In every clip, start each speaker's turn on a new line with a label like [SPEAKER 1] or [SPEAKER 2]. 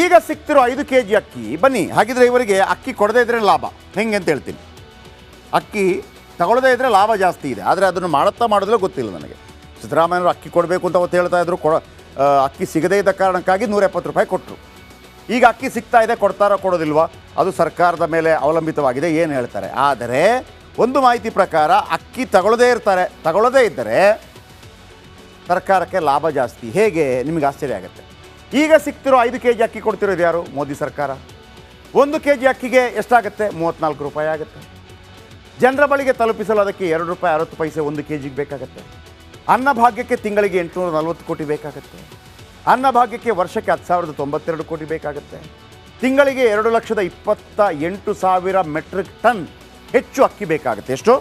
[SPEAKER 1] ಈಗ ಸಿಗ್ತಿರೋ 5 kg ಅಕ್ಕಿ ಬನ್ನಿ ಹಾಗಿದ್ರೆ ಇವರಿಗೆ ಅಕ್ಕಿ ಕೊಡದೇ ಇದ್ದರೆ ಲಾಭ ಹೆಂಗೆ ಅಂತ ಹೇಳ್ತೀನಿ. ಅಕ್ಕಿ ತಗೊಳ್ಳದೇ ಇದ್ದರೆ ಲಾಭ ಜಾಸ್ತಿ ಇದೆ, ಆದರೆ ಅದನ್ನು ಮಾಡೋದಿಲ್ಲ ಗೊತ್ತಿಲ್ಲ ನನಗೆ. ಸಿದ್ದರಾಮಯ್ಯವರು ಅಕ್ಕಿ ಕೊಡಬೇಕು ಅಂತ ಅವತ್ತು ಹೇಳ್ತಾ ಇದ್ರು, ಅಕ್ಕಿ ಸಿಗದೇ ಇದ್ದ ಕಾರಣಕ್ಕಾಗಿ 170 ರೂಪಾಯಿ ಕೊಟ್ಟರು. ಈಗ ಅಕ್ಕಿ ಸಿಗ್ತಾ ಇದೆ, ಕೊಡ್ತಾರೋ ಕೊಡೋದಿಲ್ವಾ ಅದು ಸರ್ಕಾರದ ಮೇಲೆ ಅವಲಂಬಿತವಾಗಿದೆ, ಏನು ಹೇಳ್ತಾರೆ. ಆದರೆ ಒಂದು ಮಾಹಿತಿ ಪ್ರಕಾರ ಅಕ್ಕಿ ತಗೊಳ್ಳದೇ ಇದ್ದರೆ ಸರ್ಕಾರಕ್ಕೆ ಲಾಭ ಜಾಸ್ತಿ. ಹೇಗೆ ನಿಮಗೆ ಆಶ್ಚರ್ಯ ಆಗುತ್ತೆ. ಈಗ ಸಿಗ್ತಿರೋ 5 kg ಅಕ್ಕಿ ಕೊಡ್ತಿರೋದು ಯಾರು? ಮೋದಿ ಸರ್ಕಾರ. 1 kg ಅಕ್ಕಿಗೆ ಎಷ್ಟಾಗುತ್ತೆ? 34 ರೂಪಾಯಿ ಆಗುತ್ತೆ. ಜನರ ಬಳಿಗೆ ತಲುಪಿಸಲು ಅದಕ್ಕೆ 2 ರೂಪಾಯಿ 60 ಪೈಸೆ 1 kg ಬೇಕಾಗುತ್ತೆ. ಅನ್ನಭಾಗ್ಯಕ್ಕೆ ತಿಂಗಳಿಗೆ 840 ಕೋಟಿ ಬೇಕಾಗುತ್ತೆ. ಅನ್ನಭಾಗ್ಯಕ್ಕೆ ವರ್ಷಕ್ಕೆ 10,092 ಕೋಟಿ ಬೇಕಾಗುತ್ತೆ. ತಿಂಗಳಿಗೆ 2,28,000 ಮೆಟ್ರಿಕ್ ಟನ್ ಹೆಚ್ಚು ಅಕ್ಕಿ ಬೇಕಾಗುತ್ತೆ. ಎಷ್ಟು?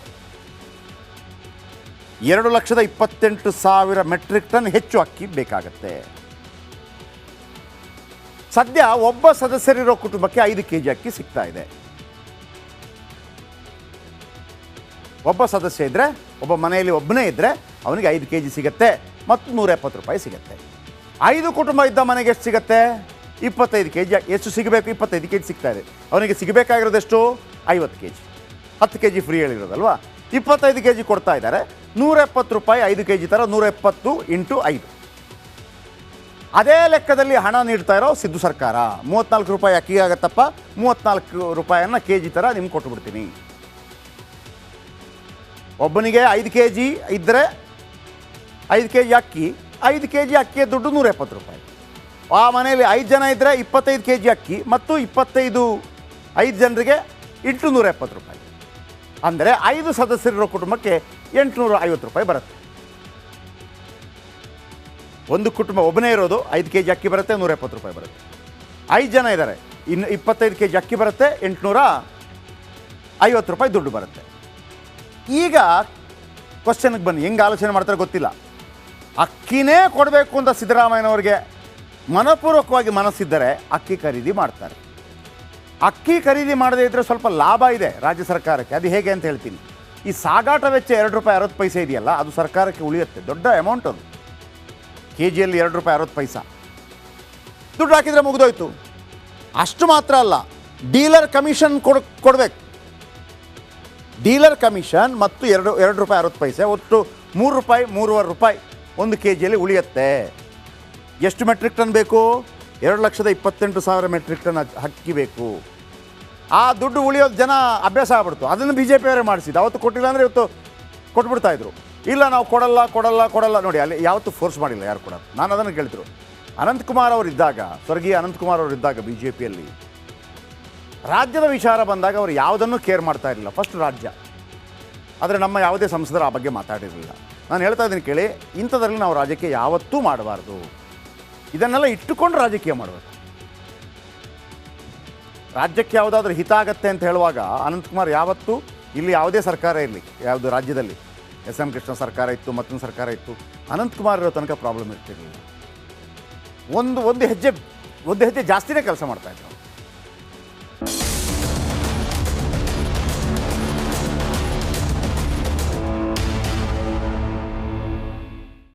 [SPEAKER 1] 2,28,000 ಮೆಟ್ರಿಕ್ ಟನ್ ಹೆಚ್ಚು ಅಕ್ಕಿ ಬೇಕಾಗುತ್ತೆ. ಸದ್ಯ ಒಬ್ಬ ಸದಸ್ಯರಿರೋ ಕುಟುಂಬಕ್ಕೆ 5 kg ಅಕ್ಕಿ ಸಿಗ್ತಾ ಇದೆ. ಒಬ್ಬ ಸದಸ್ಯ ಇದ್ದರೆ, ಒಬ್ಬ ಮನೆಯಲ್ಲಿ ಒಬ್ಬನೇ ಇದ್ದರೆ ಅವನಿಗೆ 5 kg ಸಿಗುತ್ತೆ ಮತ್ತು 170 ರೂಪಾಯಿ ಸಿಗುತ್ತೆ. 5 ಕುಟುಂಬ ಇದ್ದ ಮನೆಗೆ ಎಷ್ಟು ಸಿಗುತ್ತೆ? 25 kg. ಎಷ್ಟು ಸಿಗಬೇಕು? 25 kg ಸಿಗ್ತಾ ಇದೆ. ಅವನಿಗೆ ಸಿಗಬೇಕಾಗಿರೋದೆಷ್ಟು? 50 kg. 10 kg ಫ್ರೀ ಹೇಳಿರೋದಲ್ವಾ. 25 kg ಕೊಡ್ತಾ ಇದ್ದಾರೆ. 170 ರೂಪಾಯಿ 5 kg ಥರ 170 × 5. ಅದೇ ಲೆಕ್ಕದಲ್ಲಿ ಹಣ ನೀಡ್ತಾ ಇರೋ ಸಿದ್ದು ಸರ್ಕಾರ. 34 ರೂಪಾಯಿ ಅಕ್ಕಿಗೆ ಆಗತ್ತಪ್ಪ, 34 ರೂಪಾಯಿಯನ್ನು kg ಥರ ನಿಮ್ಗೆ ಕೊಟ್ಟುಬಿಡ್ತೀನಿ. ಒಬ್ಬನಿಗೆ 5 kg ಇದ್ದರೆ 5 kg ಅಕ್ಕಿ, 5 kg ಅಕ್ಕಿಯ ದುಡ್ಡು 170 ರೂಪಾಯಿ. ಆ ಮನೆಯಲ್ಲಿ 5 ಜನ ಇದ್ದರೆ 25 kg ಅಕ್ಕಿ ಮತ್ತು 5 ಜನರಿಗೆ 870 ರೂಪಾಯಿ. ಅಂದರೆ 5 ಸದಸ್ಯರಿರೋ ಕುಟುಂಬಕ್ಕೆ 850 ರೂಪಾಯಿ ಬರುತ್ತೆ. ಒಂದು ಕುಟುಂಬ ಒಬ್ಬನೇ ಇರೋದು 5 kg ಅಕ್ಕಿ ಬರುತ್ತೆ, 170 ರೂಪಾಯಿ ಬರುತ್ತೆ. 5 ಜನ ಇದ್ದಾರೆ, ಇನ್ನು 25 kg ಅಕ್ಕಿ ಬರುತ್ತೆ, 850 ರೂಪಾಯಿ ದುಡ್ಡು ಬರುತ್ತೆ. ಈಗ ಕ್ವಶನ್ಗೆ ಬನ್ನಿ, ಹೆಂಗೆ ಆಲೋಚನೆ ಮಾಡ್ತಾರೆ ಗೊತ್ತಿಲ್ಲ. ಅಕ್ಕಿನೇ ಕೊಡಬೇಕು ಅಂತ ಸಿದ್ದರಾಮಯ್ಯನವ್ರಿಗೆ ಮನಪೂರ್ವಕವಾಗಿ ಮನಸ್ಸಿದ್ದರೆ ಅಕ್ಕಿ ಖರೀದಿ ಮಾಡ್ತಾರೆ. ಅಕ್ಕಿ ಖರೀದಿ ಮಾಡದೇ ಇದ್ದರೆ ಸ್ವಲ್ಪ ಲಾಭ ಇದೆ ರಾಜ್ಯ ಸರ್ಕಾರಕ್ಕೆ. ಅದು ಹೇಗೆ ಅಂತ ಹೇಳ್ತೀನಿ. ಈ ಸಾಗಾಟ ವೆಚ್ಚ 2 ರೂಪಾಯಿ 60 ಪೈಸೆ ಇದೆಯಲ್ಲ, ಅದು ಸರ್ಕಾರಕ್ಕೆ ಉಳಿಯುತ್ತೆ. ದೊಡ್ಡ ಅಮೌಂಟ್ ಅದು. kgಯಲ್ಲಿ 2 ರೂಪಾಯಿ 60 ಪೈಸೆ ದುಡ್ಡು ಹಾಕಿದರೆ ಮುಗಿದೋಯ್ತು. ಅಷ್ಟು ಮಾತ್ರ ಅಲ್ಲ, ಡೀಲರ್ ಕಮಿಷನ್ ಕೊಡಬೇಕು. ಡೀಲರ್ ಕಮಿಷನ್ ಮತ್ತು 2 ರೂಪಾಯಿ 60 ಪೈಸೆ, ಒಟ್ಟು 3 ರೂಪಾಯಿ 3.5 ರೂಪಾಯಿ 1 kgಯಲ್ಲಿ ಉಳಿಯುತ್ತೆ. ಎಷ್ಟು ಮೆಟ್ರಿಕ್ ಟನ್ ಬೇಕು? 2,28,000 ಮೆಟ್ರಿಕ್ ಟನ್ ಅಕ್ಕಿ ಬೇಕು. ಆ ದುಡ್ಡು ಉಳಿಯೋದು ಜನ ಅಭ್ಯಾಸ ಆಗ್ಬಿಡ್ತು. ಅದನ್ನು BJP ಅವರೇ ಮಾಡಿಸಿದ್ದು. ಅವತ್ತು ಕೊಟ್ಟಿಲ್ಲ ಅಂದರೆ ಇವತ್ತು ಕೊಟ್ಬಿಡ್ತಾಯಿದ್ರು. ಇಲ್ಲ ನಾವು ಕೊಡಲ್ಲ ನೋಡಿ, ಅಲ್ಲಿ ಯಾವತ್ತೂ ಫೋರ್ಸ್ ಮಾಡಿಲ್ಲ ಯಾರು ಕೂಡ. ನಾನು ಅದನ್ನು ಕೇಳ್ತಿರು. ಅನಂತಕುಮಾರ್ ಅವರಿದ್ದಾಗ, ಸ್ವರ್ಗೀಯ ಅನಂತಕುಮಾರ್ ಅವರಿದ್ದಾಗ BJPಯಲ್ಲಿ ರಾಜ್ಯದ ವಿಚಾರ ಬಂದಾಗ ಅವರು ಯಾವುದನ್ನು ಕೇರ್ ಮಾಡ್ತಾ ಇರಲಿಲ್ಲ. ಫಸ್ಟ್ ರಾಜ್ಯ. ಆದರೆ ನಮ್ಮ ಯಾವುದೇ ಸಂಸದರು ಆ ಬಗ್ಗೆ ಮಾತಾಡಿರಲಿಲ್ಲ. ನಾನು ಹೇಳ್ತಾ ಇದ್ದೀನಿ ಕೇಳಿ, ಇಂಥದ್ರಲ್ಲಿ ನಾವು ರಾಜಕೀಯ ಯಾವತ್ತೂ ಮಾಡಬಾರ್ದು. ಇದನ್ನೆಲ್ಲ ಇಟ್ಟುಕೊಂಡು ರಾಜಕೀಯ ಮಾಡಬೇಕು. ರಾಜ್ಯಕ್ಕೆ ಯಾವುದಾದ್ರೂ ಹಿತ ಆಗತ್ತೆ ಅಂತ ಹೇಳುವಾಗ ಅನಂತಕುಮಾರ್ ಯಾವತ್ತೂ ಇಲ್ಲಿ ಯಾವುದೇ ಸರ್ಕಾರ ಇರಲಿ, ಯಾವುದು ರಾಜ್ಯದಲ್ಲಿ SM ಕೃಷ್ಣ ಸರ್ಕಾರ ಇತ್ತು, ಮತ್ತೊಂದು ಸರ್ಕಾರ ಇತ್ತು, ಅನಂತಕುಮಾರ್ ಇರೋ ತನಕ ಪ್ರಾಬ್ಲಮ್ ಇರ್ತಿರಲಿಲ್ಲ. ಒಂದು ಹೆಜ್ಜೆ ಜಾಸ್ತಿನೇ ಕೆಲಸ ಮಾಡ್ತಾಯಿದ್ರು.